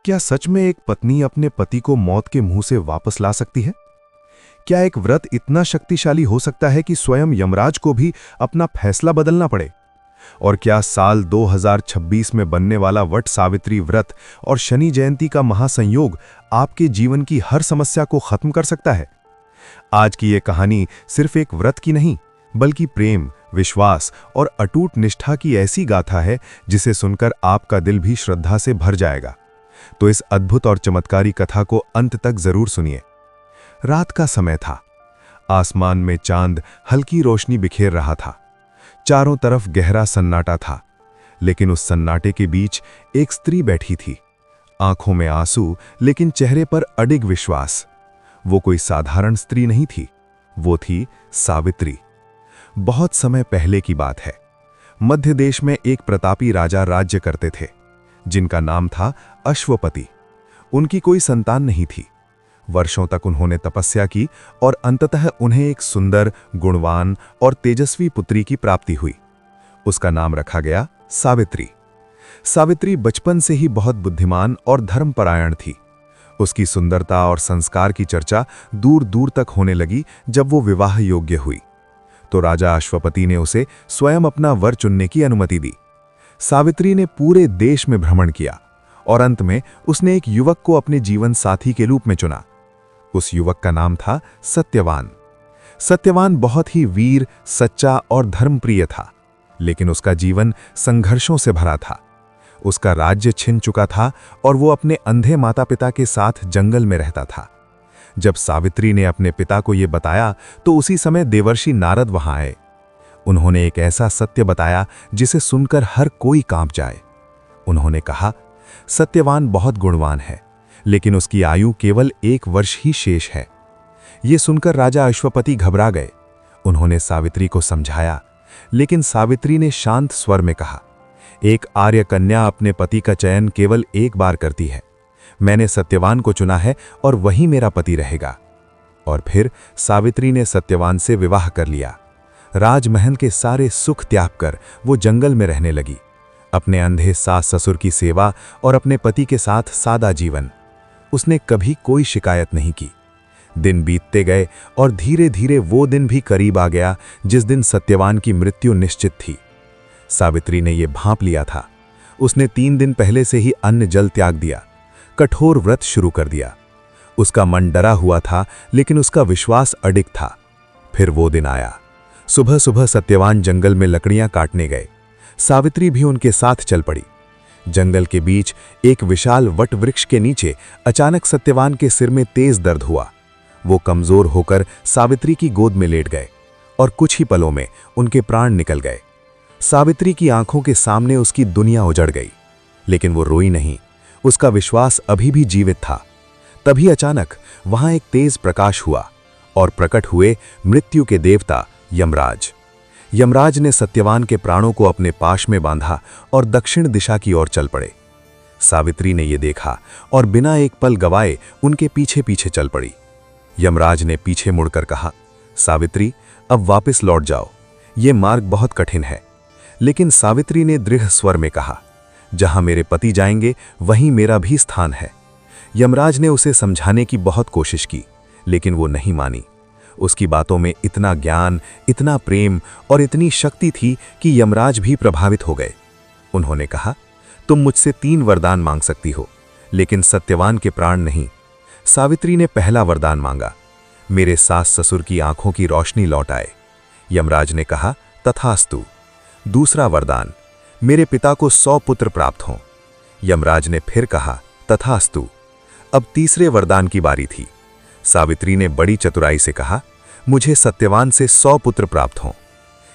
क्या सच में एक पत्नी अपने पति को मौत के मुंह से वापस ला सकती है? क्या एक व्रत इतना शक्तिशाली हो सकता है कि स्वयं यमराज को भी अपना फैसला बदलना पड़े? और क्या साल 2026 में बनने वाला वट सावित्री व्रत और शनि जयंती का महासंयोग आपके जीवन की हर समस्या को खत्म कर सकता है? आज की ये कहानी सिर्फ एक व्रत की नहीं, बल्कि प्रेम, विश्वास और अटूट निष्ठा की ऐसी गाथा है जिसे सुनकर आपका दिल भी श्रद्धा से भर जाएगा। तो इस अद्भुत और चमत्कारी कथा को अंत तक जरूर सुनिए। रात का समय था। आसमान में चांद हल्की रोशनी बिखेर रहा था। चारों तरफ गहरा सन्नाटा था, लेकिन उस सन्नाटे के बीच एक स्त्री बैठी थी। आंखों में आंसू, लेकिन चेहरे पर अडिग विश्वास। वो कोई साधारण स्त्री नहीं थी, वो थी सावित्री। बहुत समय पहले की बात है। मध्य देश में एक प्रतापी राजा राज्य करते थे, जिनका नाम था अश्वपति। उनकी कोई संतान नहीं थी। वर्षों तक उन्होंने तपस्या की और अंततः उन्हें एक सुंदर, गुणवान और तेजस्वी पुत्री की प्राप्ति हुई। उसका नाम रखा गया सावित्री। सावित्री बचपन से ही बहुत बुद्धिमान और धर्मपरायण थी। उसकी सुंदरता और संस्कार की चर्चा दूर दूर तक होने लगी। जब वो विवाह योग्य हुई तो राजा अश्वपति ने उसे स्वयं अपना वर चुनने की अनुमति दी। सावित्री ने पूरे देश में भ्रमण किया और अंत में उसने एक युवक को अपने जीवन साथी के रूप में चुना। उस युवक का नाम था सत्यवान। सत्यवान बहुत ही वीर, सच्चा और धर्मप्रिय था, लेकिन उसका जीवन संघर्षों से भरा था। उसका राज्य छिन चुका था और वो अपने अंधे माता पिता के साथ जंगल में रहता था। जब सावित्री ने अपने पिता को यह बताया तो उसी समय देवर्षि नारद वहां आए। उन्होंने एक ऐसा सत्य बताया जिसे सुनकर हर कोई कांप जाए। उन्होंने कहा, सत्यवान बहुत गुणवान है, लेकिन उसकी आयु केवल 1 वर्ष ही शेष है। ये सुनकर राजा अश्वपति घबरा गए। उन्होंने सावित्री को समझाया, लेकिन सावित्री ने शांत स्वर में कहा, एक आर्य कन्या अपने पति का चयन केवल एक बार करती है। मैंने सत्यवान को चुना है और वही मेरा पति रहेगा। और फिर सावित्री ने सत्यवान से विवाह कर लिया। राजमहल के सारे सुख त्याग कर वो जंगल में रहने लगी। अपने अंधे सास ससुर की सेवा और अपने पति के साथ सादा जीवन। उसने कभी कोई शिकायत नहीं की। दिन बीतते गए और धीरे धीरे वो दिन भी करीब आ गया जिस दिन सत्यवान की मृत्यु निश्चित थी। सावित्री ने यह भांप लिया था। उसने 3 दिन पहले से ही अन्न जल त्याग दिया, कठोर व्रत शुरू कर दिया। उसका मन डरा हुआ था, लेकिन उसका विश्वास अडिग था। फिर वो दिन आया। सुबह सुबह सत्यवान जंगल में लकड़ियां काटने गए। सावित्री भी उनके साथ चल पड़ी। जंगल के बीच एक विशाल वट वृक्ष के नीचे अचानक सत्यवान के सिर में तेज दर्द हुआ। वो कमजोर होकर सावित्री की गोद में लेट गए और कुछ ही पलों में उनके प्राण निकल गए। सावित्री की आंखों के सामने उसकी दुनिया उजड़ गई, लेकिन वो रोई नहीं। उसका विश्वास अभी भी जीवित था। तभी अचानक वहां एक तेज प्रकाश हुआ और प्रकट हुए मृत्यु के देवता यमराज। यमराज ने सत्यवान के प्राणों को अपने पाश में बांधा और दक्षिण दिशा की ओर चल पड़े। सावित्री ने यह देखा और बिना एक पल गवाए उनके पीछे पीछे चल पड़ी। यमराज ने पीछे मुड़कर कहा, सावित्री, अब वापस लौट जाओ। ये मार्ग बहुत कठिन है। लेकिन सावित्री ने दृढ़ स्वर में कहा, जहां मेरे पति जाएंगे वहीं मेरा भी स्थान है। यमराज ने उसे समझाने की बहुत कोशिश की, लेकिन वो नहीं मानी। उसकी बातों में इतना ज्ञान, इतना प्रेम और इतनी शक्ति थी कि यमराज भी प्रभावित हो गए। उन्होंने कहा, तुम मुझसे 3 वरदान मांग सकती हो, लेकिन सत्यवान के प्राण नहीं। सावित्री ने पहला वरदान मांगा, मेरे सास ससुर की आंखों की रोशनी लौट आए। यमराज ने कहा, तथास्तु। दूसरा वरदान, मेरे पिता को 100 पुत्र प्राप्त हों। यमराज ने फिर कहा, तथास्तु। अब तीसरे वरदान की बारी थी। सावित्री ने बड़ी चतुराई से कहा, मुझे सत्यवान से 100 पुत्र प्राप्त हों।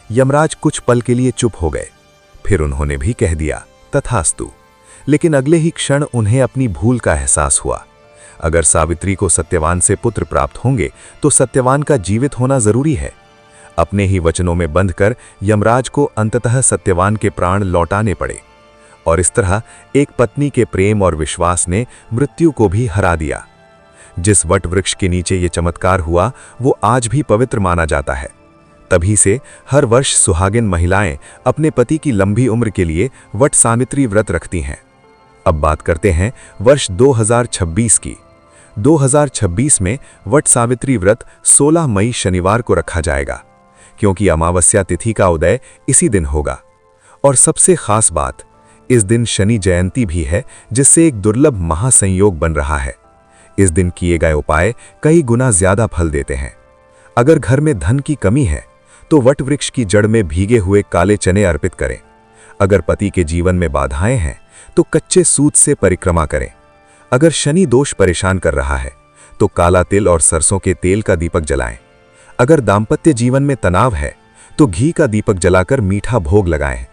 यमराज कुछ पल के लिए चुप हो गए। फिर उन्होंने भी कह दिया, तथास्तु। लेकिन अगले ही क्षण उन्हें अपनी भूल का एहसास हुआ। अगर सावित्री को सत्यवान से पुत्र प्राप्त होंगे तो सत्यवान का जीवित होना जरूरी है। अपने ही वचनों में बंधकर यमराज को अंततः सत्यवान के प्राण लौटाने पड़े। और इस तरह एक पत्नी के प्रेम और विश्वास ने मृत्यु को भी हरा दिया। जिस वट वृक्ष के नीचे ये चमत्कार हुआ वो आज भी पवित्र माना जाता है। तभी से हर वर्ष सुहागिन महिलाएं अपने पति की लंबी उम्र के लिए वट सावित्री व्रत रखती हैं। अब बात करते हैं वर्ष 2026 की। 2026 में वट सावित्री व्रत 16 मई शनिवार को रखा जाएगा, क्योंकि अमावस्या तिथि का उदय इसी दिन होगा। और सबसे खास बात, इस दिन शनि जयंती भी है, जिससे एक दुर्लभ महासंयोग बन रहा है। इस दिन किए गए उपाय कई गुना ज्यादा फल देते हैं। अगर घर में धन की कमी है तो वट वृक्ष की जड़ में भीगे हुए काले चने अर्पित करें। अगर पति के जीवन में बाधाएं हैं तो कच्चे सूत से परिक्रमा करें। अगर शनि दोष परेशान कर रहा है तो काला तिल और सरसों के तेल का दीपक जलाएं। अगर दाम्पत्य जीवन में तनाव है तो घी का दीपक जलाकर मीठा भोग लगाएं।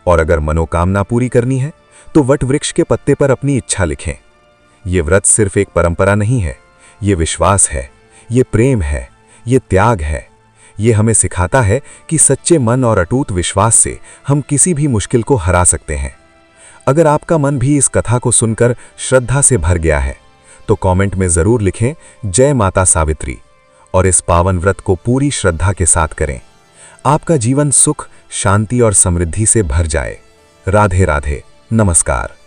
और अगर मनोकामना पूरी करनी है तो वट वृक्ष के पत्ते पर अपनी इच्छा लिखें। ये व्रत सिर्फ एक परंपरा नहीं है, ये विश्वास है, ये प्रेम है, ये त्याग है। ये हमें सिखाता है कि सच्चे मन और अटूट विश्वास से हम किसी भी मुश्किल को हरा सकते हैं। अगर आपका मन भी इस कथा को सुनकर श्रद्धा से भर गया है तो कमेंट में जरूर लिखें जय माता सावित्री, और इस पावन व्रत को पूरी श्रद्धा के साथ करें। आपका जीवन सुख, शांति और समृद्धि से भर जाए। राधे राधे, नमस्कार।